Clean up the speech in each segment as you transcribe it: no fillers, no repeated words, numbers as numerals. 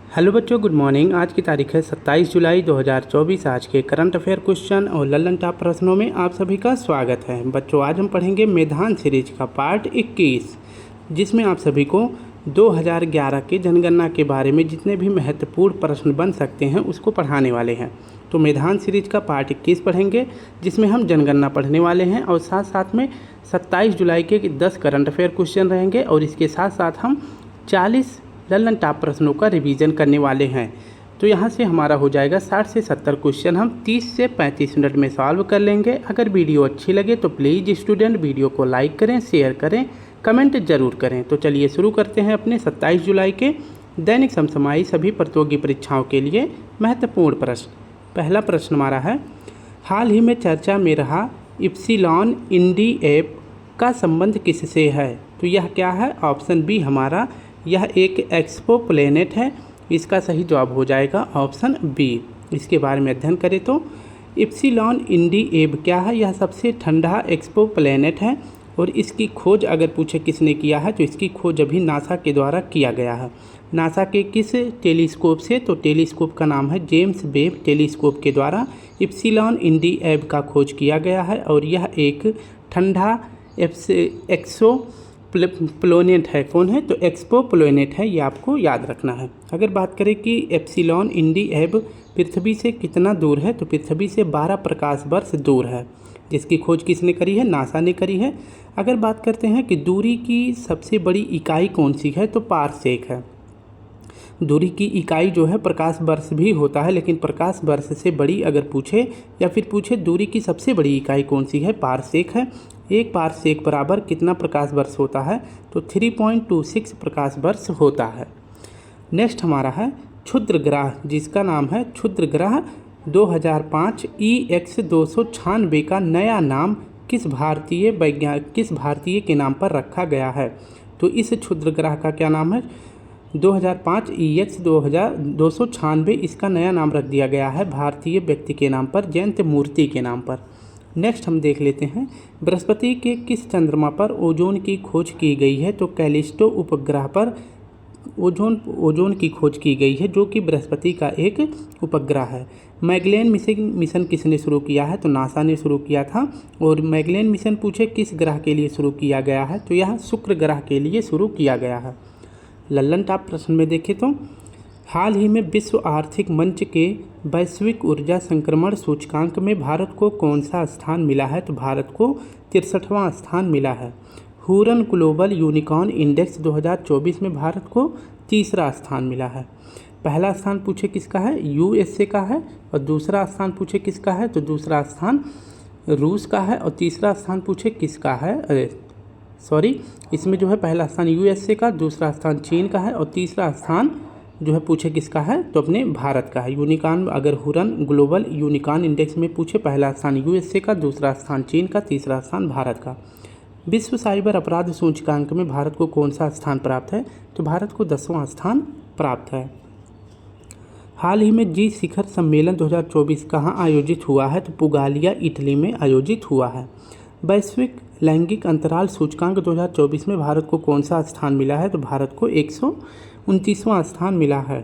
Hello बच्चों, good morning. आज की तारीख है 27 जुलाई 2024। आज के करंट अफेयर क्वेश्चन और लल्लन टॉप प्रश्नों में आप सभी का स्वागत है। बच्चों, आज हम पढ़ेंगे मेधान सीरीज का पार्ट 21, जिसमें आप सभी को 2011 के जनगणना के बारे में जितने भी महत्वपूर्ण प्रश्न बन सकते हैं उसको पढ़ाने वाले हैं। तो मेधान सीरीज का पार्ट 21 पढ़ेंगे, जिसमें हम जनगणना पढ़ने वाले हैं और साथ साथ में 27 जुलाई के 10 करंट अफेयर क्वेश्चन रहेंगे और इसके साथ साथ हम 40 लल्लन टॉप प्रश्नों का रिवीजन करने वाले हैं। तो यहाँ से हमारा हो जाएगा 60 से 70 क्वेश्चन हम 30 से 35 मिनट में सॉल्व कर लेंगे। अगर वीडियो अच्छी लगे तो प्लीज़ स्टूडेंट वीडियो को लाइक करें, शेयर करें, कमेंट जरूर करें। तो चलिए शुरू करते हैं अपने 27 जुलाई के दैनिक समसामयिक सभी प्रतियोगी परीक्षाओं के लिए महत्वपूर्ण प्रश्न। पहला प्रश्न हमारा है, हाल ही में चर्चा में रहा इप्सिलॉन इंडी ऐप का संबंध किससे है? तो यह क्या है? ऑप्शन बी हमारा यह एक एक्सपो प्लेनेट है। इसका सही जवाब हो जाएगा ऑप्शन बी। इसके बारे में अध्ययन करें तो इप्सिलॉन इंडी एब क्या है? यह सबसे ठंडा एक्सपो प्लेनेट है और इसकी खोज अगर पूछे किसने किया है तो इसकी खोज अभी नासा के द्वारा किया गया है। नासा के किस टेलीस्कोप से? तो टेलीस्कोप का नाम है जेम्स वेब टेलीस्कोप के द्वारा इप्सिलॉन इंडी एब का खोज किया गया है और यह एक ठंडा एक्सो प्लेनेट है। कौन है? तो एक्सपो प्लेनेट है, ये आपको याद रखना है। अगर बात करें कि एप्सिलॉन इंडी एब पृथ्वी से कितना दूर है, तो पृथ्वी से 12 प्रकाश वर्ष दूर है। जिसकी खोज किसने करी है? नासा ने करी है। अगर बात करते हैं कि दूरी की सबसे बड़ी इकाई कौन सी है, तो पारसेक है। दूरी की इकाई जो है प्रकाश वर्ष भी होता है, लेकिन प्रकाश वर्ष से बड़ी अगर पूछे या फिर पूछे दूरी की सबसे बड़ी इकाई कौन सी है, पारसेक है। एक पारसेक बराबर कितना प्रकाश वर्ष होता है? तो 3.26 प्रकाश वर्ष होता है। नेक्स्ट हमारा है क्षुद्र ग्रह, जिसका नाम है क्षुद्र ग्रह 2005 EX 296 का नया नाम किस भारतीय के नाम पर रखा गया है? तो इस क्षुद्र ग्रह का क्या नाम है? 2005 EX 296 इसका नया नाम रख दिया गया है भारतीय व्यक्ति के नाम पर, जयंत मूर्ति के नाम पर। नेक्स्ट हम देख लेते हैं, बृहस्पति के किस चंद्रमा पर ओजोन की खोज की गई है? तो कैलिस्टो उपग्रह पर ओजोन की खोज की गई है, जो कि बृहस्पति का एक उपग्रह है। मैगेलन मिशन किसने शुरू किया है? तो नासा ने शुरू किया था। और मैगेलन मिशन पूछे किस ग्रह के लिए शुरू किया गया है? तो यह शुक्र ग्रह के लिए शुरू किया गया है। लल्लन टॉप प्रश्न में देखें तो हाल ही में विश्व आर्थिक मंच के वैश्विक ऊर्जा संक्रमण सूचकांक में भारत को कौन सा स्थान मिला है? तो भारत को 63वां स्थान मिला है। हुरन ग्लोबल यूनिकॉर्न इंडेक्स 2024 में भारत को 3रा स्थान मिला है। पहला स्थान पूछे किसका है? USA का है। और दूसरा स्थान पूछे किसका है? तो दूसरा स्थान रूस का है। और तीसरा स्थान पूछे किसका है? इसमें जो है पहला स्थान USA का, दूसरा स्थान चीन का है और तीसरा स्थान जो है पूछे किसका है? तो अपने भारत का है। यूनिकॉर्न अगर हुरन ग्लोबल यूनिकॉर्न इंडेक्स में पूछे पहला स्थान USA का, दूसरा स्थान चीन का, तीसरा स्थान भारत का। विश्व साइबर अपराध सूचकांक में भारत को कौन सा स्थान प्राप्त है? तो भारत को 10वां स्थान प्राप्त है। हाल ही में G शिखर सम्मेलन 2024 कहाँ आयोजित हुआ है? तो पुगालिया इटली में आयोजित हुआ है। वैश्विक लैंगिक अंतराल सूचकांक 2024 में भारत को कौन सा स्थान मिला है? तो भारत को 129वां स्थान मिला है।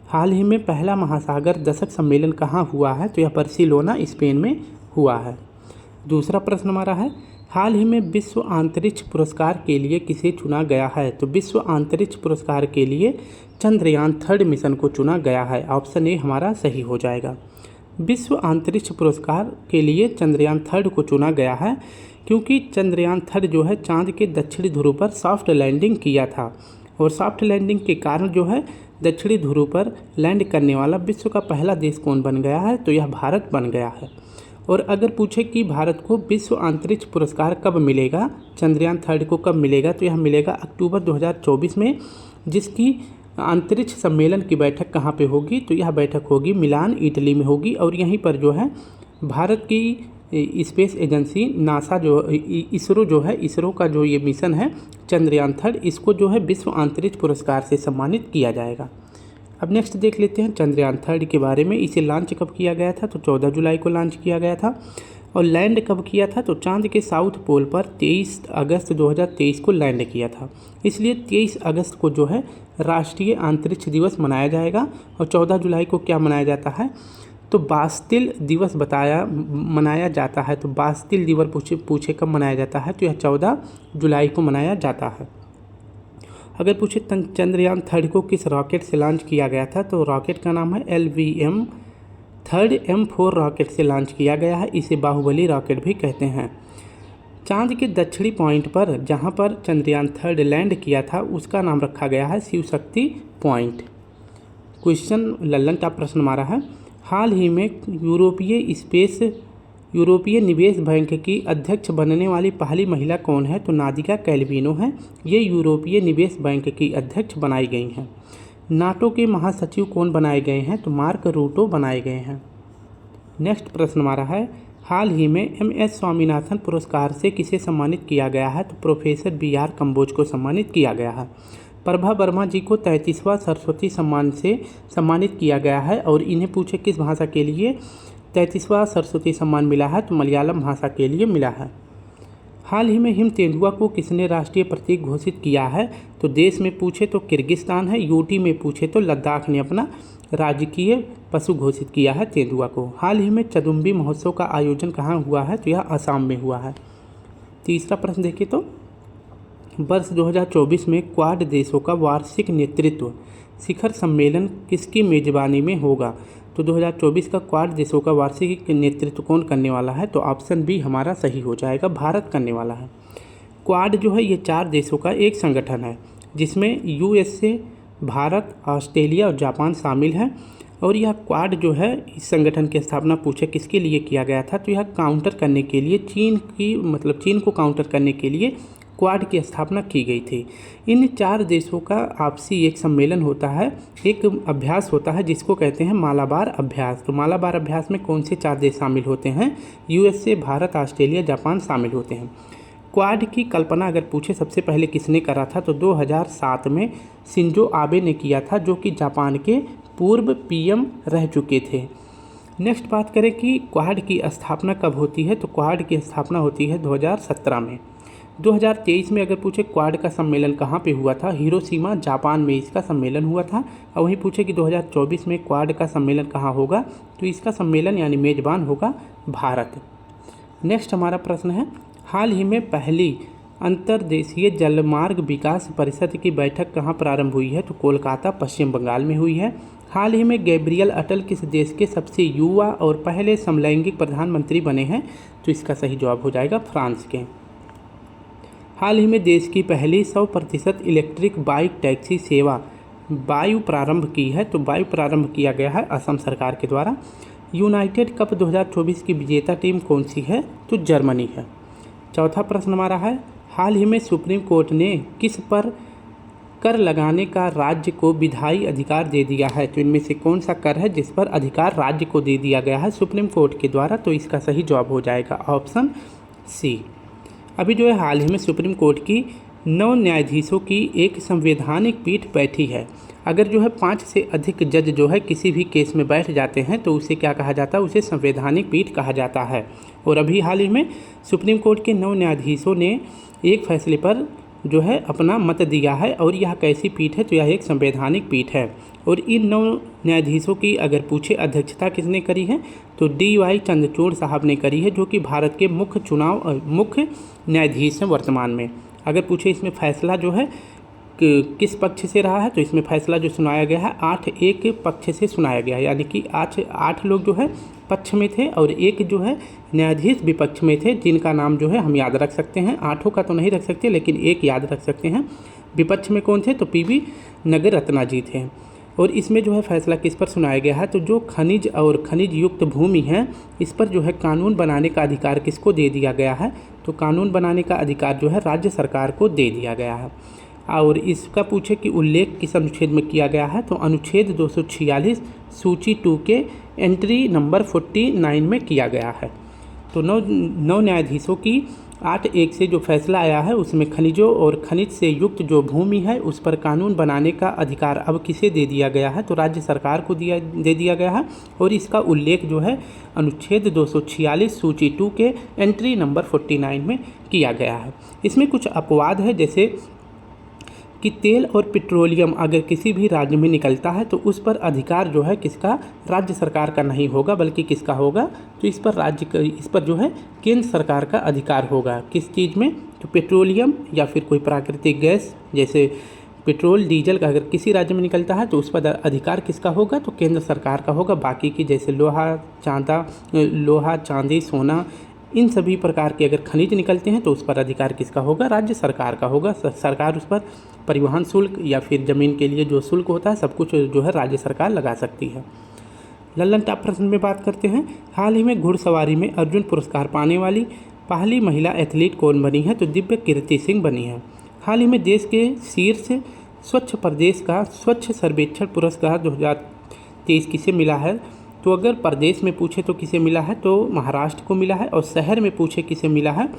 हाल ही में पहला महासागर दशक सम्मेलन कहाँ हुआ है? तो यह बार्सिलोना स्पेन में हुआ है। दूसरा प्रश्न हमारा है, हाल ही में विश्व अंतरिक्ष पुरस्कार के लिए किसे चुना गया है? तो विश्व अंतरिक्ष पुरस्कार के लिए चंद्रयान 3 मिशन को चुना गया है। ऑप्शन ए हमारा सही हो जाएगा। विश्व अंतरिक्ष पुरस्कार के लिए चंद्रयान 3 को चुना गया है क्योंकि चंद्रयान 3 जो है चांद के दक्षिणी ध्रुव पर सॉफ्ट लैंडिंग किया था और सॉफ्ट लैंडिंग के कारण जो है दक्षिणी ध्रुव पर लैंड करने वाला विश्व का पहला देश कौन बन गया है? तो यह भारत बन गया है। और अगर पूछे कि भारत को विश्व अंतरिक्ष पुरस्कार कब मिलेगा, चंद्रयान 3 को कब मिलेगा, तो यह मिलेगा अक्टूबर 2024 में, जिसकी अंतरिक्ष सम्मेलन की बैठक कहाँ पे होगी? तो यह बैठक होगी मिलान इटली में होगी। और यहीं पर जो है भारत की स्पेस एजेंसी नासा इसरो का जो ये मिशन है चंद्रयान 3, इसको जो है विश्व अंतरिक्ष पुरस्कार से सम्मानित किया जाएगा। अब नेक्स्ट देख लेते हैं चंद्रयान 3 के बारे में। इसे लॉन्च कब किया गया था? तो 14 जुलाई को लॉन्च किया गया था। और लैंड कब किया था, तो चांद के साउथ पोल पर 23 अगस्त 2023 को लैंड किया था। इसलिए 23 अगस्त को जो है राष्ट्रीय अंतरिक्ष दिवस मनाया जाएगा। और 14 जुलाई को क्या मनाया जाता है, तो बास्तिल दिवस मनाया जाता है। तो बास्तिल दिवस पूछे कब मनाया जाता है, तो यह 14 जुलाई को मनाया जाता है। अगर पूछे चंद्रयान 3 को किस रॉकेट से लॉन्च किया गया था, तो रॉकेट का नाम है LVM 3 M4 रॉकेट से लॉन्च किया गया है। इसे बाहुबली रॉकेट भी कहते हैं। चांद के दक्षिणी पॉइंट पर जहां पर चंद्रयान 3 लैंड किया था उसका नाम रखा गया है शिव शक्ति पॉइंट। क्वेश्चन लल्लन का प्रश्न हमारा है, हाल ही में यूरोपीय निवेश बैंक की अध्यक्ष बनने वाली पहली महिला कौन है, तो नादिया कैल्विनो है। ये यूरोपीय निवेश बैंक की अध्यक्ष बनाई गई हैं। नाटो के महासचिव कौन बनाए गए हैं, तो मार्क रूटो बनाए गए हैं। नेक्स्ट प्रश्न हमारा है, हाल ही में MS स्वामीनाथन पुरस्कार से किसे सम्मानित किया गया है, तो प्रोफेसर BR कम्बोज को सम्मानित किया गया है। प्रभा वर्मा जी को 33वां सरस्वती सम्मान से सम्मानित किया गया है। और इन्हें पूछे किस भाषा के लिए 33वां सरस्वती सम्मान मिला है, तो मलयालम भाषा के लिए मिला है। हाल ही में हिम तेंदुआ को किसने राष्ट्रीय प्रतीक घोषित किया है, तो देश में पूछे तो किर्गिस्तान है, यूटी में पूछे तो लद्दाख ने अपना राजकीय पशु घोषित किया है तेंदुआ को। हाल ही में चदुम्बी महोत्सव का आयोजन कहाँ हुआ है, तो यह असम में हुआ है। तीसरा प्रश्न देखिए, तो वर्ष 2024 में क्वाड देशों का वार्षिक नेतृत्व शिखर सम्मेलन किसकी मेजबानी में होगा, तो 2024 का क्वाड देशों का वार्षिक नेतृत्व कौन करने वाला है, तो ऑप्शन बी हमारा सही हो जाएगा, भारत करने वाला है। क्वाड जो है ये 4 देशों का एक संगठन है जिसमें USA, भारत, ऑस्ट्रेलिया और जापान शामिल हैं। और यह क्वाड जो है इस संगठन की स्थापना पूछे किसके लिए किया गया था, तो यह काउंटर करने के लिए चीन को काउंटर करने के लिए क्वाड की स्थापना की गई थी। इन 4 देशों का आपसी एक सम्मेलन होता है, एक अभ्यास होता है जिसको कहते हैं मालाबार अभ्यास। तो मालाबार अभ्यास में कौन से 4 देश शामिल होते हैं, USA, भारत, ऑस्ट्रेलिया, जापान शामिल होते हैं। क्वाड की कल्पना अगर पूछे सबसे पहले किसने करा था, तो 2007 में शिंजो आबे ने किया था, जो कि जापान के पूर्व PM रह चुके थे। नेक्स्ट बात करें कि क्वाड की स्थापना कब होती है, तो क्वाड की स्थापना होती है 2017 में। 2023 में अगर पूछे क्वाड का सम्मेलन कहाँ पे हुआ था, हिरोशिमा जापान में इसका सम्मेलन हुआ था। और वहीं पूछे कि 2024 में क्वाड का सम्मेलन कहाँ होगा, तो इसका सम्मेलन यानी मेजबान होगा भारत। नेक्स्ट हमारा प्रश्न है, हाल ही में पहली अंतर्देशीय जलमार्ग विकास परिषद की बैठक कहाँ प्रारंभ हुई है, तो कोलकाता पश्चिम बंगाल में हुई है। हाल ही में गैब्रियल अटल किस देश के सबसे युवा और पहले समलैंगिक प्रधानमंत्री बने हैं, तो इसका सही जवाब हो जाएगा फ्रांस के। हाल ही में देश की पहली 100% इलेक्ट्रिक बाइक टैक्सी सेवा वायु प्रारंभ की है, तो वायु प्रारंभ किया गया है असम सरकार के द्वारा। यूनाइटेड कप 2024 की विजेता टीम कौन सी है, तो जर्मनी है। चौथा प्रश्न हमारा है, हाल ही में सुप्रीम कोर्ट ने किस पर कर लगाने का राज्य को विधायी अधिकार दे दिया है, तो इनमें से कौन सा कर है जिस पर अधिकार राज्य को दे दिया गया है सुप्रीम कोर्ट के द्वारा, तो इसका सही जवाब हो जाएगा ऑप्शन सी। अभी जो है हाल ही में सुप्रीम कोर्ट की 9 न्यायाधीशों की एक संवैधानिक पीठ बैठी है। अगर जो है 5 से अधिक जज जो है किसी भी केस में बैठ जाते हैं तो उसे क्या कहा जाता है, उसे संवैधानिक पीठ कहा जाता है। और अभी हाल ही में सुप्रीम कोर्ट के 9 न्यायाधीशों ने एक फैसले पर जो है अपना मत दिया है। और यह कैसी पीठ है, तो यह एक संवैधानिक पीठ है। और इन 9 न्यायाधीशों की अगर पूछे अध्यक्षता किसने करी है, तो DY चंद्रचूड़ साहब ने करी है, जो कि भारत के मुख्य न्यायाधीश हैं वर्तमान में। अगर पूछे इसमें फैसला जो है किस पक्ष से रहा है, तो इसमें फैसला जो सुनाया गया है 8-1 पक्ष से सुनाया गया है, यानी कि 8 लोग जो है पक्ष में थे और एक जो है न्यायाधीश विपक्ष में थे, जिनका नाम जो है हम याद रख सकते हैं। 8 का तो नहीं रख सकते, लेकिन एक याद रख सकते हैं। विपक्ष में कौन थे, तो PV नगरत्ना जी थे। और इसमें जो है फैसला किस पर सुनाया गया है, तो जो खनिज और खनिज युक्त भूमि है इस पर जो है कानून बनाने का अधिकार किसको दे दिया गया है, तो कानून बनाने का अधिकार जो है राज्य सरकार को दे दिया गया है। और इसका पूछे कि उल्लेख किस अनुच्छेद में किया गया है, तो अनुच्छेद 246 सूची 2 के एंट्री नंबर 49 में किया गया है। तो 9 न्यायाधीशों की 8(1) से जो फैसला आया है उसमें खनिजों और खनिज से युक्त जो भूमि है उस पर कानून बनाने का अधिकार अब किसे दे दिया गया है, तो राज्य सरकार को दे दिया गया है। और इसका उल्लेख जो है अनुच्छेद 246 सूची 2 के एंट्री नंबर 49 में किया गया है। इसमें कुछ अपवाद है, जैसे कि तेल और पेट्रोलियम अगर किसी भी राज्य में निकलता है तो उस पर अधिकार जो है किसका, राज्य सरकार का नहीं होगा, बल्कि किसका होगा, तो इस पर जो है केंद्र सरकार का अधिकार होगा। किस चीज़ में, तो पेट्रोलियम या फिर कोई प्राकृतिक गैस जैसे पेट्रोल डीजल का अगर किसी राज्य में निकलता है तो उस पर अधिकार किसका होगा, तो केंद्र सरकार का होगा। बाकी की जैसे लोहा चांदी सोना इन सभी प्रकार के अगर खनिज निकलते हैं तो उस पर अधिकार किसका होगा, राज्य सरकार का होगा। सरकार उस पर परिवहन शुल्क या फिर ज़मीन के लिए जो शुल्क होता है सब कुछ जो है राज्य सरकार लगा सकती है। लल्लन टॉप प्रश्न में बात करते हैं, हाल ही में घुड़सवारी में अर्जुन पुरस्कार पाने वाली पहली महिला एथलीट कौन बनी है, तो दिव्य कीर्ति सिंह बनी है। हाल ही में देश के शीर्ष स्वच्छ प्रदेश का स्वच्छ सर्वेक्षण पुरस्कार 2023 किसे मिला है, तो अगर प्रदेश में पूछे तो किसे मिला है, तो महाराष्ट्र को मिला है। और शहर में पूछे किसे मिला है,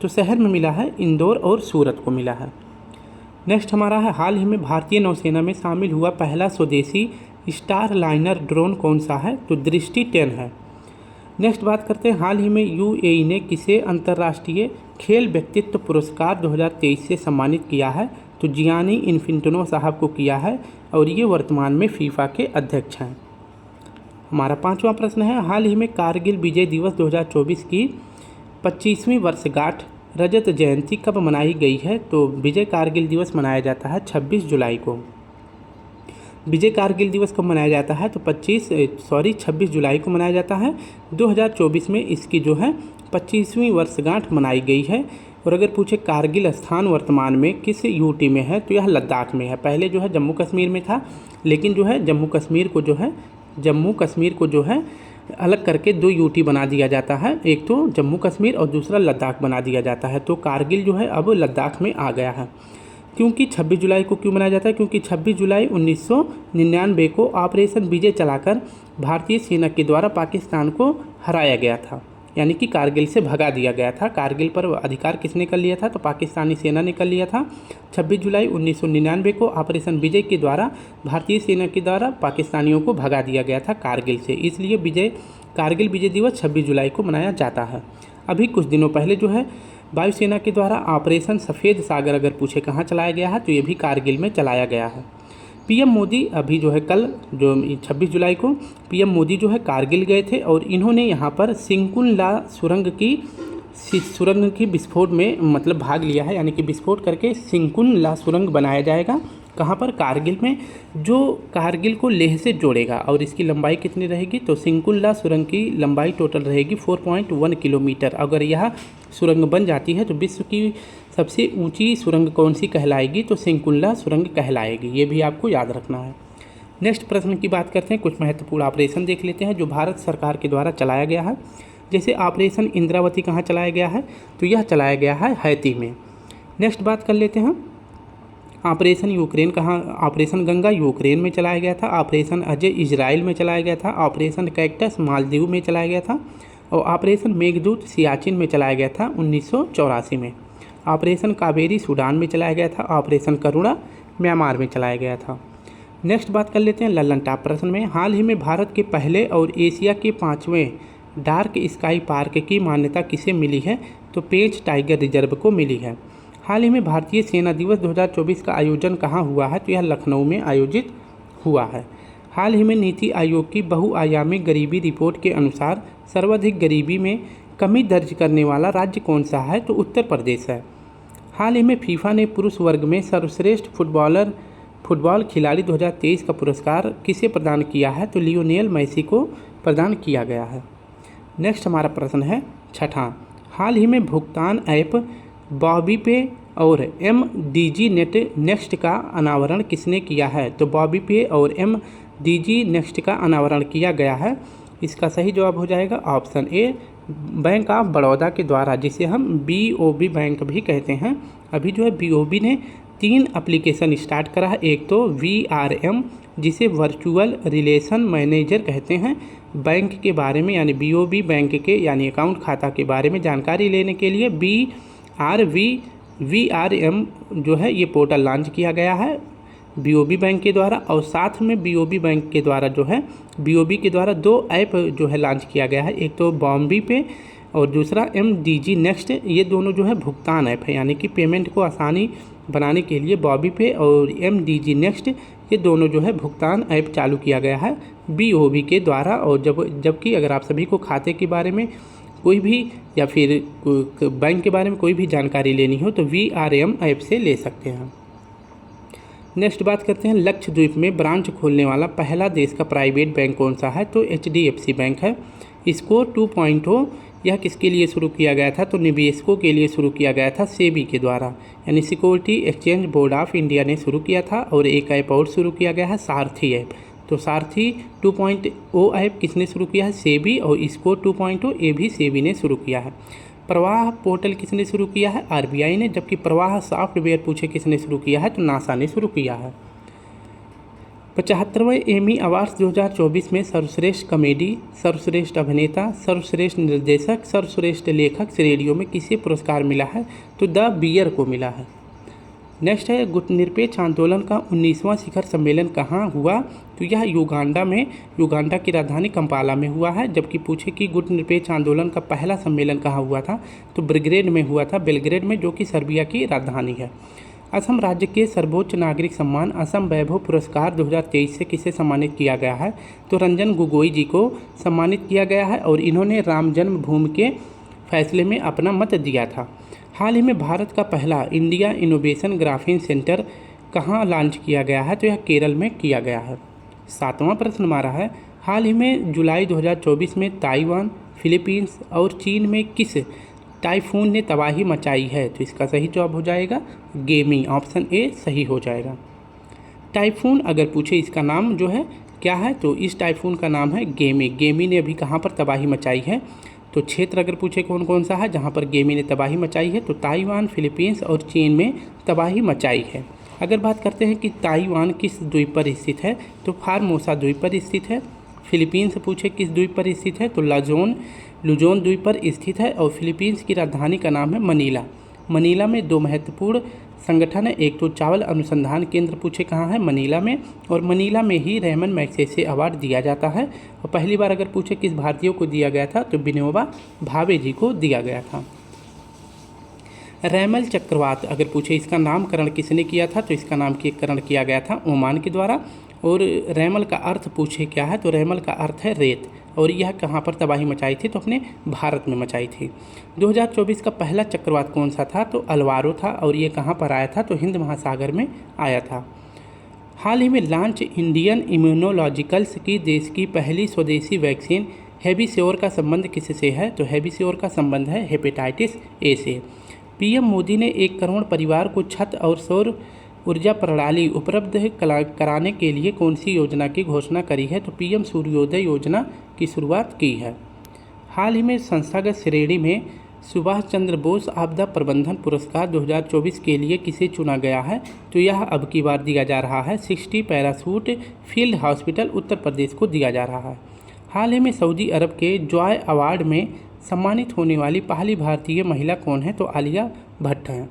तो शहर में मिला है इंदौर और सूरत को मिला है। नेक्स्ट हमारा है, हाल ही में भारतीय नौसेना में शामिल हुआ पहला स्वदेशी स्टार लाइनर ड्रोन कौन सा है, तो दृष्टि 10 है। नेक्स्ट बात करते हैं, हाल ही में यूएई ने किसे अंतर्राष्ट्रीय खेल व्यक्तित्व पुरस्कार 2023 से सम्मानित किया है, तो जियानी इन्फेंटिनो साहब को किया है और ये वर्तमान में फीफा के अध्यक्ष हैं। हमारा 5वां प्रश्न है, हाल ही में कारगिल विजय दिवस 2024 की 25वीं वर्षगांठ रजत जयंती कब मनाई गई है, तो विजय कारगिल दिवस मनाया जाता है 26 जुलाई को। विजय कारगिल दिवस कब मनाया जाता है, तो 26 जुलाई को मनाया जाता है। 2024 में इसकी जो है 25वीं वर्षगांठ मनाई गई है। और अगर पूछे कारगिल स्थान वर्तमान में किस यूटी में है, तो यह लद्दाख में है। पहले जो है जम्मू कश्मीर में था, लेकिन जो है जम्मू कश्मीर को जो है अलग करके 2 यूटी बना दिया जाता है, एक तो जम्मू कश्मीर और दूसरा लद्दाख बना दिया जाता है। तो कारगिल जो है अब लद्दाख में आ गया है। क्योंकि 26 जुलाई को क्यों मनाया जाता है, क्योंकि 26 जुलाई 1999 को ऑपरेशन विजय चलाकर भारतीय सेना के द्वारा पाकिस्तान को हराया गया था, यानी कि कारगिल से भगा दिया गया था। कारगिल पर अधिकार किसने कर लिया था, तो पाकिस्तानी सेना ने कर लिया था। 26 जुलाई 1999 को ऑपरेशन विजय के द्वारा भारतीय सेना के द्वारा पाकिस्तानियों को भगा दिया गया था कारगिल से, इसलिए कारगिल विजय दिवस 26 जुलाई को मनाया जाता है। अभी कुछ दिनों पहले जो है वायुसेना के द्वारा ऑपरेशन सफ़ेद सागर अगर पूछे कहाँ चलाया गया है, तो ये भी कारगिल में चलाया गया है। पीएम मोदी अभी जो है कल जो 26 जुलाई को पीएम मोदी जो है कारगिल गए थे और इन्होंने यहाँ पर सिंकुल-ला सुरंग की विस्फोट में मतलब भाग लिया है, यानी कि विस्फोट करके सिंकुल-ला सुरंग बनाया जाएगा। कहाँ पर, कारगिल में, जो कारगिल को लेह से जोड़ेगा। और इसकी लंबाई कितनी रहेगी, तो सिंकुल-ला सुरंग की लंबाई टोटल रहेगी 4.1 किलोमीटर। अगर यह सुरंग बन जाती है तो विश्व की सबसे ऊंची सुरंग कौन सी कहलाएगी, तो सिंकुल-ला सुरंग कहलाएगी। ये भी आपको याद रखना है। नेक्स्ट प्रश्न की बात करते हैं, कुछ महत्वपूर्ण ऑपरेशन देख लेते हैं जो भारत सरकार के द्वारा चलाया गया है। जैसे ऑपरेशन इंद्रावती कहाँ चलाया गया है, तो यह चलाया गया है हैती में। नेक्स्ट बात कर लेते हैं, ऑपरेशन गंगा यूक्रेन में चलाया गया था। ऑपरेशन अजय इजराइल में चलाया गया था। ऑपरेशन कैक्टस मालदीव में चलाया गया था। और ऑपरेशन मेघदूत सियाचिन में चलाया गया था 1984 में। ऑपरेशन कावेरी सूडान में चलाया गया था। ऑपरेशन करुणा म्यांमार में चलाया गया था। नेक्स्ट बात कर लेते हैं लल्लन टॉप प्रश्न में, हाल ही में भारत के पहले और एशिया के 5वें डार्क स्काई पार्क की मान्यता किसे मिली है, तो पेंच टाइगर रिजर्व को मिली है। हाल ही में भारतीय सेना दिवस 2024 का आयोजन कहाँ हुआ है, तो यह लखनऊ में आयोजित हुआ है। हाल ही में नीति आयोग की बहुआयामी गरीबी रिपोर्ट के अनुसार सर्वाधिक गरीबी में कमी दर्ज करने वाला राज्य कौन सा है, तो उत्तर प्रदेश है। हाल ही में फीफा ने पुरुष वर्ग में सर्वश्रेष्ठ फुटबॉल खिलाड़ी 2023 का पुरस्कार किसे प्रदान किया है, तो लियोनेल मेसी को प्रदान किया गया है। नेक्स्ट हमारा प्रश्न है छठा, हाल ही में भुगतान ऐप बॉबी पे और MDG नेक्स्ट का अनावरण किसने किया है, तो बॉबी पे और MDG नेक्स्ट का अनावरण किया गया है। इसका सही जवाब हो जाएगा option A, bank of Baroda के द्वारा, जिसे हम BOB बैंक भी कहते हैं। अभी जो है BOB ने 3 एप्लीकेशन स्टार्ट करा है। एक तो VRM, जिसे वर्चुअल रिलेशन मैनेजर कहते हैं, बैंक के बारे में, यानी BOB बैंक के यानी अकाउंट खाता के बारे में जानकारी लेने के लिए VRM जो है ये पोर्टल लॉन्च किया गया है BOB बैंक के द्वारा, और साथ में BOB बैंक के द्वारा जो है BOB के द्वारा 2 ऐप जो है लॉन्च किया गया है, एक तो बॉम्बी पे और दूसरा MDG नेक्स्ट। ये दोनों जो है भुगतान ऐप है, यानी कि पेमेंट को आसानी बनाने के लिए बॉम्बी पे और MDG नेक्स्ट ये दोनों जो है भुगतान ऐप चालू किया गया है BOB के द्वारा। और जबकि अगर आप सभी को खाते के बारे में कोई भी या फिर बैंक के बारे में कोई भी जानकारी लेनी हो तो VRM ऐप से ले सकते हैं। नेक्स्ट बात करते हैं, लक्षद्वीप में ब्रांच खोलने वाला पहला देश का प्राइवेट बैंक कौन सा है? तो HDFC बैंक है। इसको 2.0 यह किसके लिए शुरू किया गया था? तो निवेशकों के लिए शुरू किया गया था सेबी के द्वारा, यानी security exchange board of India ने शुरू किया था। और एक ऐप और शुरू किया गया है सारथी ऐप। तो सारथी 2.0 ऐप किसने शुरू किया है? सेबी। और इसको 2.0 ये भी सेबी ने शुरू किया है। प्रवाह पोर्टल किसने शुरू किया है? RBI ने। जबकि प्रवाह सॉफ्टवेयर पूछे किसने शुरू किया है? तो नासा ने शुरू किया है। 75वें एमी अवार्ड्स 2024 में सर्वश्रेष्ठ कॉमेडी, सर्वश्रेष्ठ अभिनेता, सर्वश्रेष्ठ निर्देशक, सर्वश्रेष्ठ लेखक श्रेणियों में किसे पुरस्कार मिला है? तो द बियर को मिला है। नेक्स्ट है, गुटनिरपेक्ष आंदोलन का 19वां शिखर सम्मेलन कहाँ हुआ? तो यह युगांडा की राजधानी कंपाला में हुआ है। जबकि पूछे कि गुटनिरपेक्ष आंदोलन का पहला सम्मेलन कहाँ हुआ था? तो बेलग्रेड में हुआ था, बेलग्रेड में, जो कि सर्बिया की राजधानी है। असम राज्य के सर्वोच्च नागरिक सम्मान असम वैभव पुरस्कार 2023 से किसे सम्मानित किया गया है? तो रंजन गोगोई जी को सम्मानित किया गया है, और इन्होंने राम जन्मभूमि के फैसले में अपना मत दिया था। हाल ही में भारत का पहला इंडिया इनोवेशन ग्राफीन सेंटर कहाँ लॉन्च किया गया है? तो यह केरल में किया गया है। 7वां प्रश्न हमारा है, हाल ही में जुलाई 2024 में ताइवान, फिलीपींस और चीन में किस टाइफून ने तबाही मचाई है? तो इसका सही जवाब हो जाएगा गेमी, ऑप्शन ए सही हो जाएगा। टाइफून अगर पूछे इसका नाम जो है क्या है? तो इस टाइफून का नाम है गेमी। गेमी ने अभी कहाँ पर तबाही मचाई है? तो क्षेत्र अगर पूछे कौन कौन सा है जहाँ पर गेमी ने तबाही मचाई है? तो ताइवान, फिलीपींस और चीन में तबाही मचाई है। अगर बात करते हैं कि ताइवान किस द्वीप पर स्थित है? तो फार्मोसा द्वीप पर स्थित है। फिलीपींस पूछे किस द्वीप पर स्थित है? तो लुजोन द्वीप पर स्थित है। और फिलीपींस की राजधानी का नाम है मनीला। मनीला में 2 महत्वपूर्ण संगठन है, एक तो चावल अनुसंधान केंद्र पूछे कहाँ है? मनीला में। और मनीला में ही रेमन मैग्सेसे अवार्ड दिया जाता है। और पहली बार अगर पूछे किस भारतीय को दिया गया था? तो विनोबा भावे जी को दिया गया था। रैमल चक्रवात अगर पूछे इसका नामकरण किसने किया था? तो इसका नामकरण किया गया था ओमान के द्वारा। और रैमल का अर्थ पूछे क्या है? तो रैमल का अर्थ है रेत। और यह कहाँ पर तबाही मचाई थी? तो अपने भारत में मचाई थी। 2024 का पहला चक्रवात कौन सा था? तो अल्वारो था। और ये कहाँ पर आया था? तो हिंद महासागर में आया था। हाल ही में लॉन्च इंडियन इम्यूनोलॉजिकल्स की देश की पहली स्वदेशी वैक्सीन हेबिस्योर का संबंध किससे है? तो हेबिस्योर का संबंध है हेपेटाइटिस ए से। PM मोदी ने 1 करोड़ परिवार को छत और सौर ऊर्जा प्रणाली उपलब्ध कराने के लिए कौन सी योजना की घोषणा करी है? तो PM सूर्योदय योजना की शुरुआत की है। हाल ही में संस्थागत श्रेणी में सुभाष चंद्र बोस आपदा प्रबंधन पुरस्कार 2024 के लिए किसे चुना गया है? तो यह अब की बार दिया जा रहा है 60 parachute field hospital Uttar Pradesh को दिया जा रहा है। हाल ही में सऊदी अरब के जॉय अवार्ड में सम्मानित होने वाली पहली भारतीय महिला कौन है? तो आलिया भट्ट हैं।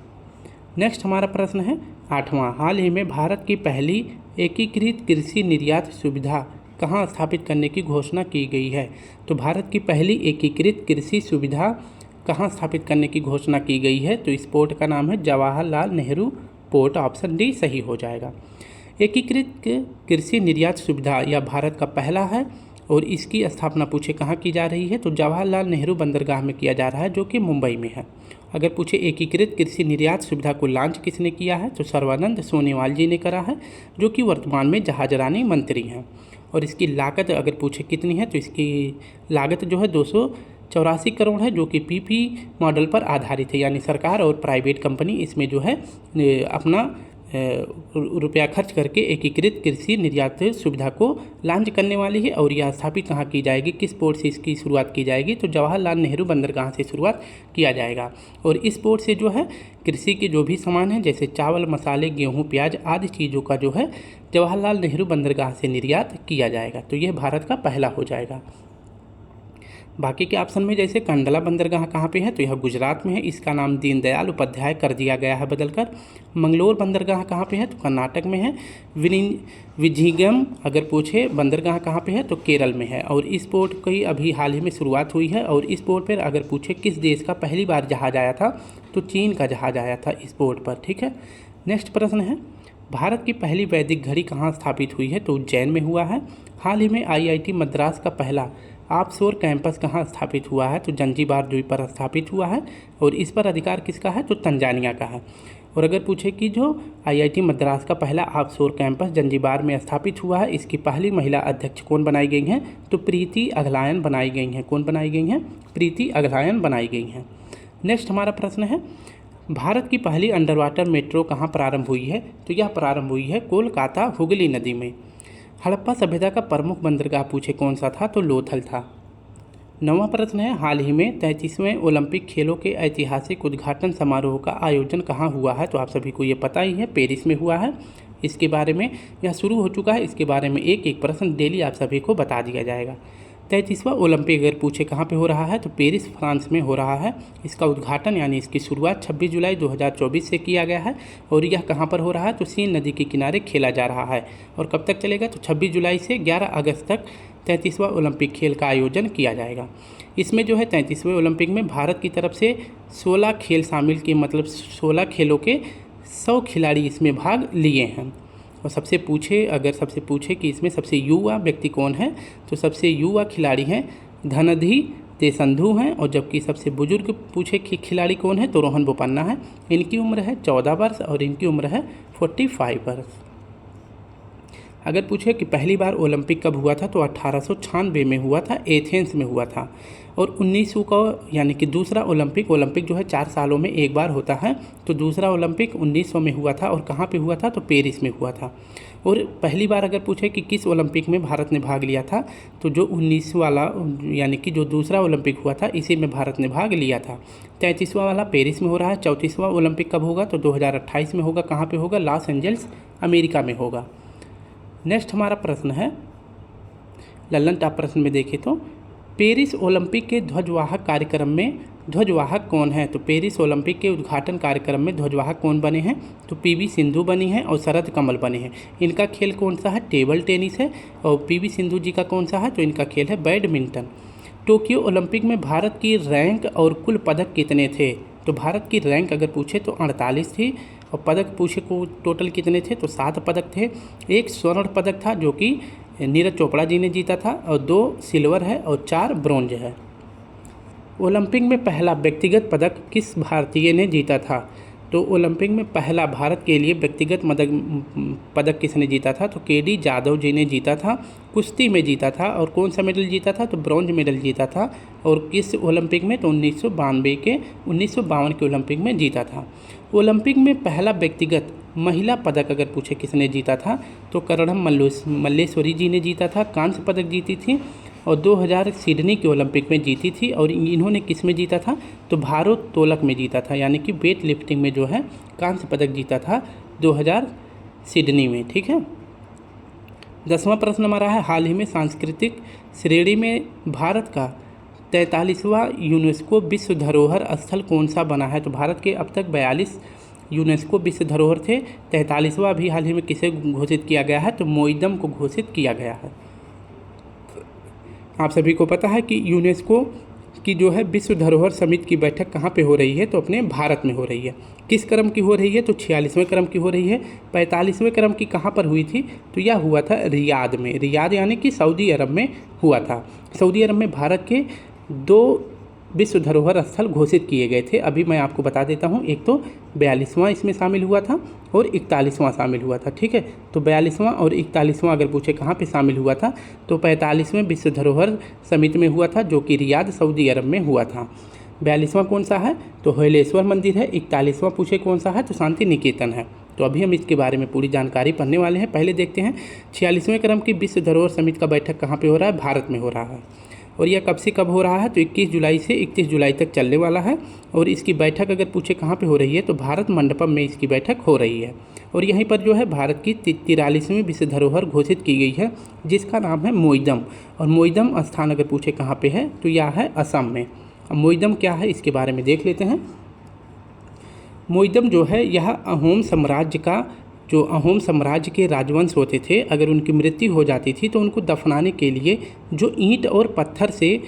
नेक्स्ट हमारा प्रश्न है 8वां, हाल ही में भारत की पहली एकीकृत कृषि निर्यात सुविधा कहाँ स्थापित करने की घोषणा की गई है? तो भारत की पहली एकीकृत कृषि सुविधा कहाँ स्थापित करने की घोषणा की गई है? तो इस पोर्ट का नाम है Jawaharlal Nehru port, option D सही हो जाएगा। एकीकृत कृषि निर्यात सुविधा यह भारत का पहला है और इसकी स्थापना पूछे कहाँ की जा रही है? तो जवाहरलाल नेहरू बंदरगाह में किया जा रहा है, जो कि मुंबई में है। अगर पूछे एकीकृत कृषि निर्यात सुविधा को लॉन्च किसने किया है? तो सर्बानंद सोनोवाल जी ने करा है, जो कि वर्तमान में जहाजरानी मंत्री हैं। और इसकी लागत अगर पूछे कितनी है? तो इसकी लागत जो है 284 करोड़ है, जो कि PP मॉडल पर आधारित है, यानी सरकार और प्राइवेट कंपनी इसमें जो है अपना रुपया खर्च करके एकीकृत कृषि निर्यात सुविधा को लॉन्च करने वाली है। और यह स्थापित कहाँ की जाएगी, किस पोर्ट से इसकी शुरुआत की जाएगी? तो जवाहरलाल नेहरू बंदरगाह से शुरुआत किया जाएगा। और इस पोर्ट से जो है कृषि के जो भी सामान हैं जैसे चावल, मसाले, गेहूँ, प्याज आदि चीज़ों का जो है जवाहरलाल नेहरू बंदरगाह से निर्यात किया जाएगा। तो यह भारत का पहला हो जाएगा। बाकी के ऑप्शन में जैसे कंडला बंदरगाह कहाँ पे है, तो यह गुजरात में है, इसका नाम दीनदयाल उपाध्याय कर दिया गया है बदलकर। मंगलोर बंदरगाह कहाँ पे है, तो कर्नाटक में है। विझिगम अगर पूछे बंदरगाह कहाँ पे है, तो केरल में है। और इस पोर्ट की अभी हाल ही में शुरुआत हुई है। और इस पोर्ट पर अगर पूछे किस देश का पहली बार जहाज आया था, तो चीन का जहाज आया था इस पोर्ट पर। ठीक है, नेक्स्ट प्रश्न है, भारत की पहली वैदिक घड़ी कहाँ स्थापित हुई है, तो उज्जैन में हुआ है। हाल ही में आईआईटी मद्रास का पहला ऑफशोर कैंपस कहाँ स्थापित हुआ है, तो जंजीबार द्वीप पर स्थापित हुआ है। और इस पर अधिकार किसका है, तो तंजानिया का है। और अगर पूछे कि जो आईआईटी मद्रास का पहला ऑफशोर कैंपस जंजीबार में स्थापित हुआ है, इसकी पहली महिला अध्यक्ष कौन बनाई गई हैं, तो प्रीति अगलायन बनाई गई हैं। कौन बनाई गई हैं, प्रीति अगलायन बनाई गई हैं। नेक्स्ट हमारा प्रश्न है, भारत की पहली अंडर वाटर मेट्रो कहाँ प्रारंभ हुई है, तो यह प्रारंभ हुई है कोलकाता हुगली नदी में। हड़प्पा सभ्यता का प्रमुख बंदरगाह पूछे कौन सा था, तो लोथल था। 9वां प्रश्न है, हाल ही में 33वें ओलंपिक खेलों के ऐतिहासिक उद्घाटन समारोह का आयोजन कहाँ हुआ है, तो आप सभी को ये पता ही है, पेरिस में हुआ है। इसके बारे में यह शुरू हो चुका है, इसके बारे में एक एक प्रश्न डेली आप सभी को बता दिया जाएगा। 33वां ओलंपिक अगर पूछे कहाँ पे हो रहा है, तो पेरिस फ्रांस में हो रहा है। इसका उद्घाटन यानी इसकी शुरुआत 26 जुलाई 2024 से किया गया है। और यह कहाँ पर हो रहा है, तो सीन नदी के किनारे खेला जा रहा है। और कब तक चलेगा, तो 26 जुलाई से 11 अगस्त तक 33वां ओलंपिक खेल का आयोजन किया जाएगा। इसमें जो है 33वें ओलंपिक में भारत की तरफ से 16 खेल शामिल किए, मतलब 16 खेलों के 100 खिलाड़ी इसमें भाग लिए हैं। और सबसे पूछे कि इसमें सबसे युवा व्यक्ति कौन है, तो सबसे युवा खिलाड़ी हैं धनधि देशंधु हैं। और जबकि सबसे बुजुर्ग पूछे कि खिलाड़ी कौन है, तो रोहन बोपन्ना है। इनकी उम्र है 14 वर्ष और इनकी उम्र है 45 वर्ष। अगर पूछे कि पहली बार ओलंपिक कब हुआ था, तो 1896 में हुआ था, एथेंस में हुआ था। और 1900 का यानी कि दूसरा ओलंपिक जो है 4 सालों में एक बार होता है, तो दूसरा ओलंपिक 1900 में हुआ था। और कहाँ पे हुआ था, तो पेरिस में हुआ था। और पहली बार अगर पूछे कि किस ओलंपिक में भारत ने भाग लिया था, तो जो 19 वाला यानी कि जो दूसरा ओलंपिक हुआ था, इसी में भारत ने भाग लिया था। 33वां वाला पेरिस में हो रहा है। 34वां ओलंपिक कब होगा, तो 2028 में होगा। कहाँ पर होगा, लॉस एंजल्स अमेरिका में होगा। नेक्स्ट हमारा प्रश्न है, लल्लन टॉप प्रश्न में देखें तो पेरिस ओलंपिक के ध्वजवाहक कार्यक्रम में ध्वजवाहक कौन है, तो पेरिस ओलंपिक के उद्घाटन कार्यक्रम में ध्वजवाहक कौन बने हैं, तो पीवी सिंधु बनी हैं और शरद कमल बने हैं। इनका खेल कौन सा है, टेबल टेनिस है। और पीवी सिंधु जी का कौन सा है, तो इनका खेल है बैडमिंटन। टोक्यो ओलंपिक में भारत की रैंक और कुल पदक कितने थे, तो भारत की रैंक अगर पूछे तो 48 थी। और पदक पूछे को टोटल कितने थे, तो 7 पदक थे। 1 स्वर्ण पदक था जो कि नीरज चोपड़ा जी ने जीता था, और 2 सिल्वर है और 4 ब्रोंज है। ओलंपिक में पहला व्यक्तिगत पदक किस भारतीय ने जीता था, तो ओलंपिक में पहला भारत के लिए व्यक्तिगत पदक किसने जीता था, तो केडी जाधव जी ने जीता था। कुश्ती में जीता था। और कौन सा मेडल जीता था, तो ब्रॉन्ज मेडल जीता था। और किस ओलंपिक में, तो 1952 के ओलंपिक में जीता था। ओलंपिक में पहला व्यक्तिगत महिला पदक अगर पूछे किसने जीता था, तो करणम मल्लेश्वरी जी ने जीता था, कांस्य पदक जीती थी। और 2000 सिडनी के ओलंपिक में जीती थी। और इन्होंने किस में जीता था, तो भारोत्तोलक में जीता था, यानी कि वेट लिफ्टिंग में जो है कांस्य पदक जीता था 2000 सिडनी में। ठीक है, 10वां प्रश्न हमारा है, हाल ही में सांस्कृतिक श्रेणी में भारत का 43वां यूनेस्को विश्व धरोहर स्थल कौन सा बना है, तो भारत के अब तक 42 यूनेस्को विश्व धरोहर थे। 43वां भी हाल ही में किसे घोषित किया गया है, तो मोइदम को घोषित किया गया है। आप सभी को पता है कि यूनेस्को की जो है विश्व धरोहर समिति की बैठक कहाँ पे हो रही है, तो अपने भारत में हो रही है। किस क्रम की हो रही है, तो 46वें क्रम की हो रही है। 45वें क्रम की कहाँ पर हुई थी, तो यह हुआ था रियाद में। रियाद यानी कि सऊदी अरब में हुआ था। सऊदी अरब में भारत के 2 विश्व धरोहर स्थल घोषित किए गए थे। अभी मैं आपको बता देता हूँ, एक तो 42वां इसमें शामिल हुआ था और 41वां शामिल हुआ था। ठीक है, तो 42वां और 41वां अगर पूछे कहाँ पे शामिल हुआ था, तो 45वें विश्व धरोहर समिति में हुआ था, जो कि रियाद सऊदी अरब में हुआ था। 42वां कौन सा है, तो हलेश्वर मंदिर है। 41वां पूछे कौन सा है, तो शांति निकेतन है। तो अभी हम इसके बारे में पूरी जानकारी पढ़ने वाले हैं। पहले देखते हैं 46वें क्रम की विश्व धरोहर समिति का बैठक कहाँ पे हो रहा है, भारत में हो रहा है। और यह कब से कब हो रहा है, तो 21 जुलाई से 31 जुलाई तक चलने वाला है। और इसकी बैठक अगर पूछे कहाँ पे हो रही है, तो भारत मंडपम में इसकी बैठक हो रही है। और यहीं पर जो है भारत की 43वीं विश्व धरोहर घोषित की गई है, जिसका नाम है मोइदम। और मोइदम स्थान अगर पूछे कहाँ पे है, तो यह है असम में। अब मोइदम क्या है इसके बारे में देख लेते हैं। मोइदम जो है यह अहोम साम्राज्य का, जो अहोम साम्राज्य के राजवंश होते थे, अगर उनकी मृत्यु हो जाती थी तो उनको दफनाने के लिए जो ईंट और पत्थर से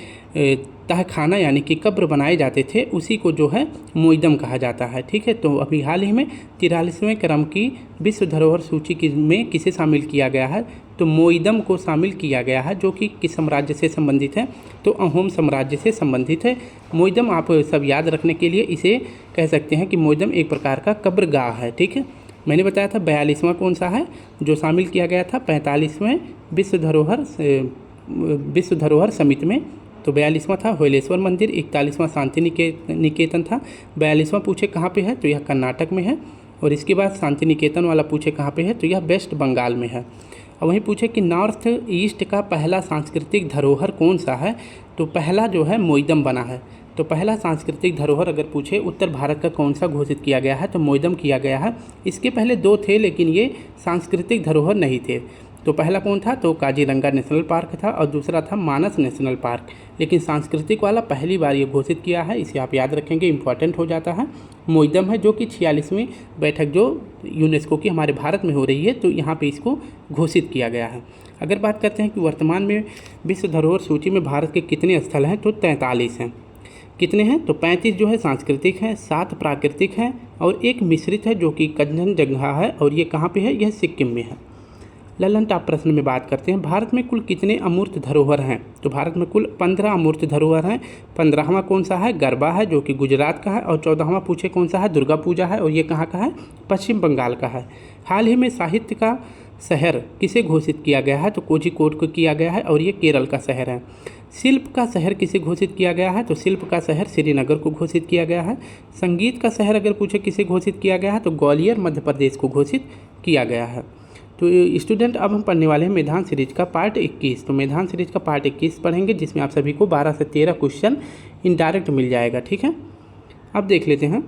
तहखाना यानी कि कब्र बनाए जाते थे, उसी को जो है मोइदम कहा जाता है। ठीक है, तो अभी हाल ही में 43वें क्रम की विश्व धरोहर सूची में किसे शामिल किया गया है, तो मोइदम को शामिल किया गया है, जो कि किस साम्राज्य से संबंधित है, तो अहोम साम्राज्य से संबंधित है। मोइदम आप सब याद रखने के लिए इसे कह सकते हैं कि मोइदम एक प्रकार का कब्रगाह है। ठीक है, मैंने बताया था 42वां कौन सा है जो शामिल किया गया था 45वें विश्व धरोहर समिति में, तो 42वां था होयलेश्वर मंदिर, 41वां शांति निकेतन था। 42वां पूछे कहाँ पे है, तो यह कर्नाटक में है। और इसके बाद शांति निकेतन वाला पूछे कहाँ पे है, तो यह वेस्ट बंगाल में है। और वहीं पूछे कि नॉर्थ ईस्ट का पहला सांस्कृतिक धरोहर कौन सा है, तो पहला जो है मोइदम बना है। तो पहला सांस्कृतिक धरोहर अगर पूछे उत्तर भारत का कौन सा घोषित किया गया है, तो मोइदम किया गया है। इसके पहले 2 थे, लेकिन ये सांस्कृतिक धरोहर नहीं थे। तो पहला कौन था, तो काजीरंगा नेशनल पार्क था, और दूसरा था मानस नेशनल पार्क। लेकिन सांस्कृतिक वाला पहली बार ये घोषित किया है, इसे आप याद रखेंगे, इंपॉर्टेंट हो जाता है। मोइदम है, जो कि 46वीं बैठक जो यूनेस्को की हमारे भारत में हो रही है, तो यहाँ पे इसको घोषित किया गया है। अगर बात करते हैं कि वर्तमान में विश्व धरोहर सूची में भारत के कितने स्थल हैं, तो 43 हैं। कितने हैं, तो 35 जो है सांस्कृतिक हैं, 7 प्राकृतिक हैं, और 1 मिश्रित है जो कि कंचनजंगा है, और ये कहाँ पे है, यह सिक्किम में है। ललन टॉप प्रश्न में बात करते हैं, भारत में कुल कितने अमूर्त धरोहर हैं, तो भारत में कुल 15 अमूर्त धरोहर हैं। 15वां कौन सा है, गरबा है, जो कि गुजरात का है। और 14वां पूछे कौन सा है, दुर्गा पूजा है, और ये कहाँ का है, पश्चिम बंगाल का है। हाल ही में साहित्य का शहर किसे घोषित किया गया है, तो कोझिकोड को किया गया है, और ये केरल का शहर है। शिल्प का शहर किसे घोषित किया गया है, तो शिल्प का शहर श्रीनगर को घोषित किया गया है। संगीत का शहर अगर पूछे किसे घोषित किया गया है, तो ग्वालियर मध्य प्रदेश को घोषित किया गया है। तो स्टूडेंट अब हम पढ़ने वाले हैं मेधान सीरीज का पार्ट 21। तो मेधान सीरीज का पार्ट 21 पढ़ेंगे, जिसमें आप सभी को 12 से 13 क्वेश्चन इनडायरेक्ट मिल जाएगा। ठीक है, अब देख लेते हैं।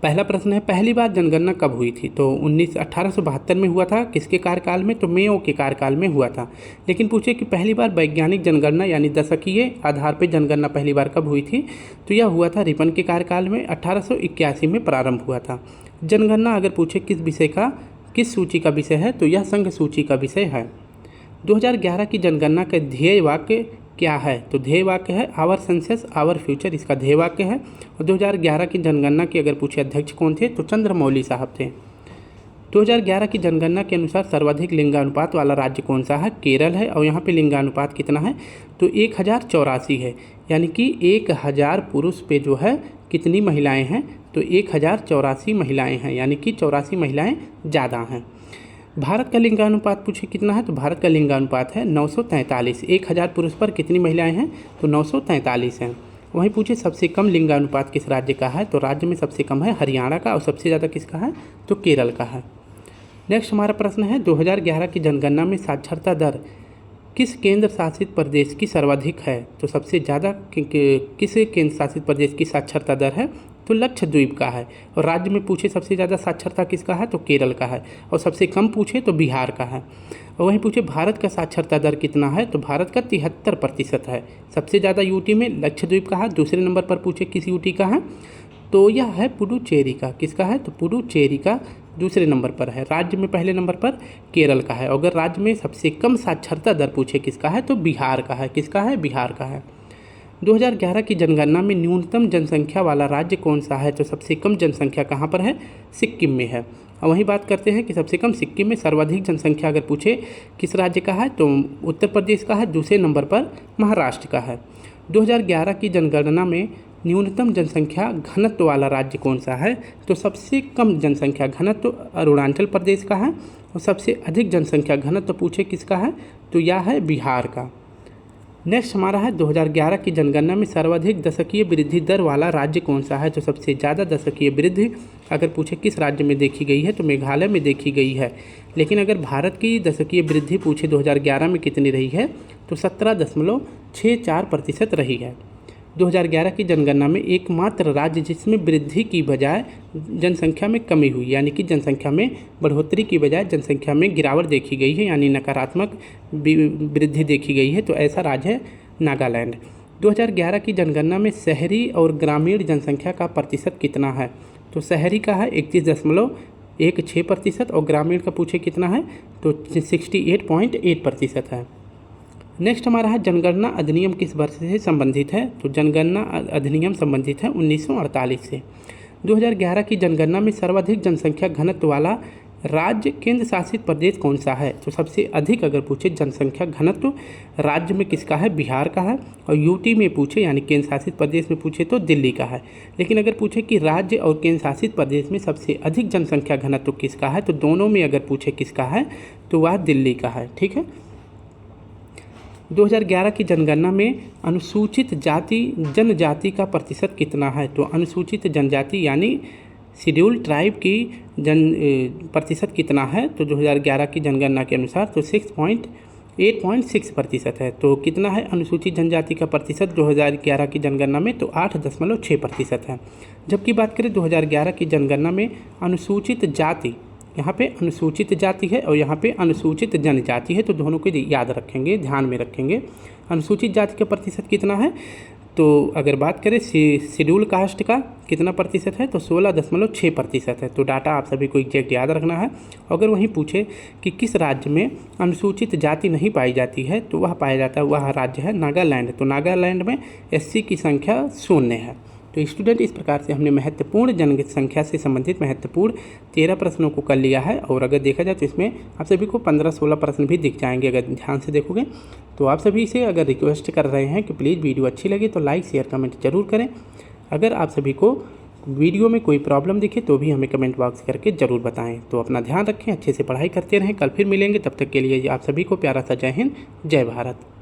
पहला प्रश्न है, पहली बार जनगणना कब हुई थी, तो 1872 में हुआ था। किसके कार्यकाल में, तो मेयो के कार्यकाल में हुआ था। लेकिन पूछे कि पहली बार वैज्ञानिक जनगणना यानी दशकीय आधार पर जनगणना पहली बार कब हुई थी, तो यह हुआ था रिपन के कार्यकाल में, 1881 में प्रारंभ हुआ था। जनगणना अगर पूछे किस सूची का विषय है, तो यह संघ सूची का विषय है। 2011 की जनगणना का ध्येय वाक्य क्या है, तो ध्येय वाक्य है आवर सेंसस आवर फ्यूचर, इसका ध्येय वाक्य है। और 2011 की जनगणना के अगर पूछे अध्यक्ष कौन थे, तो चंद्रमौली साहब थे। 2011 की जनगणना के अनुसार सर्वाधिक लिंगानुपात वाला राज्य कौन सा है, केरल है। और यहाँ पे लिंगानुपात कितना है, तो 1084 है, यानी कि 1000 पुरुष पे जो है कितनी महिलाएं हैं, तो 1084 महिलाएं हैं, यानी कि 84 महिलाएं ज़्यादा हैं। भारत का लिंगानुपात पूछे कितना है, तो भारत का लिंगानुपात है 943। 1000 पुरुष पर कितनी महिलाएं हैं, तो 943 हैं। वहीं पूछे सबसे कम लिंगानुपात किस राज्य का है, तो राज्य में सबसे कम है हरियाणा का, और सबसे ज़्यादा किसका है, तो केरल का है। नेक्स्ट हमारा प्रश्न है, 2011 की जनगणना में साक्षरता दर किस केंद्र शासित प्रदेश की सर्वाधिक है, तो सबसे ज़्यादा किस केंद्र शासित प्रदेश की साक्षरता दर है, तो लक्षद्वीप का है। और राज्य में पूछे सबसे ज़्यादा साक्षरता किसका है, तो केरल का है। और सबसे कम पूछे तो बिहार का है। और वहीं पूछे भारत का साक्षरता दर कितना है, तो भारत का 73% है। सबसे ज़्यादा यूटी में लक्षद्वीप का है। दूसरे नंबर पर पूछे किस यूटी का है, तो यह है पुडुचेरी का। किसका है, तो पुडुचेरी का दूसरे नंबर पर है। राज्य में पहले नंबर पर केरल का है। अगर राज्य में सबसे कम साक्षरता दर पूछे किसका है, तो बिहार का है। किसका है, बिहार का है। 2011 की जनगणना में न्यूनतम जनसंख्या वाला राज्य कौन सा है, तो सबसे कम जनसंख्या कहाँ पर है, सिक्किम में है। और वहीं बात करते हैं कि सबसे कम सिक्किम में। सर्वाधिक जनसंख्या अगर पूछे किस राज्य का है, तो उत्तर प्रदेश का है। दूसरे नंबर पर महाराष्ट्र का है। 2011 की जनगणना में न्यूनतम जनसंख्या घनत्व वाला राज्य कौन सा है, तो सबसे कम जनसंख्या घनत्व अरुणाचल प्रदेश का है। और सबसे अधिक जनसंख्या घनत्व पूछे किसका है, तो यह है बिहार का। नेक्स्ट हमारा है 2011 की जनगणना में सर्वाधिक दशकीय वृद्धि दर वाला राज्य कौन सा है। तो सबसे ज़्यादा दशकीय वृद्धि अगर पूछे किस राज्य में देखी गई है तो मेघालय में देखी गई है। लेकिन अगर भारत की दशकीय वृद्धि पूछे 2011 में कितनी रही है तो 17.64% रही है। 2011 की जनगणना में एकमात्र राज्य जिसमें वृद्धि की बजाय जनसंख्या में कमी हुई, यानी कि जनसंख्या में बढ़ोतरी की बजाय जनसंख्या में गिरावट देखी गई है, यानी नकारात्मक वृद्धि देखी गई है, तो ऐसा राज्य है नागालैंड। 2011 की जनगणना में शहरी और ग्रामीण जनसंख्या का प्रतिशत कितना है। तो शहरी का है 31.16% और ग्रामीण का पूछे कितना है तो 68.8% है। नेक्स्ट हमारा है जनगणना अधिनियम किस वर्ष से संबंधित है। तो जनगणना अधिनियम संबंधित है 1948 से। 2011 की जनगणना में सर्वाधिक जनसंख्या घनत्व वाला राज्य केंद्र शासित प्रदेश कौन सा है। तो सबसे अधिक अगर पूछे जनसंख्या घनत्व राज्य में किसका है, बिहार का है। और यूटी में पूछे यानी केंद्र शासित प्रदेश में पूछे तो दिल्ली का है। लेकिन अगर पूछे कि राज्य और केंद्र शासित प्रदेश में सबसे अधिक जनसंख्या घनत्व किसका है तो दोनों में अगर पूछे किसका है तो वह दिल्ली का है। ठीक है। 2011 की जनगणना में अनुसूचित जाति जनजाति का प्रतिशत कितना है। तो अनुसूचित जनजाति यानी शेड्यूल ट्राइब की प्रतिशत कितना है। तो 2011 की जनगणना के अनुसार तो 8.6% है। तो कितना है अनुसूचित जनजाति का प्रतिशत 2011 की जनगणना में तो 8.6% है। जबकि बात करें 2011 की जनगणना में अनुसूचित जाति, यहाँ पे अनुसूचित जाति है और यहाँ पे अनुसूचित जनजाति है, तो दोनों को याद रखेंगे, ध्यान में रखेंगे। अनुसूचित जाति का प्रतिशत कितना है तो अगर बात करें शेड्यूल कास्ट का कितना प्रतिशत है तो 16.6% है। तो डाटा आप सभी को एग्जैक्ट याद रखना है। अगर वहीं पूछे कि किस राज्य में अनुसूचित जाति नहीं पाई जाती है तो वह पाया जाता है, वह राज्य है नागालैंड। तो नागालैंड में SC की संख्या 0 है। तो स्टूडेंट इस प्रकार से हमने महत्वपूर्ण जनसंख्या से संबंधित महत्वपूर्ण 13 प्रश्नों को कर लिया है। और अगर देखा जाए तो इसमें आप सभी को 15-16 प्रश्न भी दिख जाएंगे अगर ध्यान से देखोगे। तो आप सभी से अगर रिक्वेस्ट कर रहे हैं कि प्लीज़ वीडियो अच्छी लगे तो लाइक शेयर कमेंट जरूर करें। अगर आप सभी को वीडियो में कोई प्रॉब्लम दिखे तो भी हमें कमेंट बॉक्स करके ज़रूर बताएं। तो अपना ध्यान रखें, अच्छे से पढ़ाई करते रहें। कल फिर मिलेंगे, तब तक के लिए आप सभी को प्यारा सा जय हिंद, जय भारत।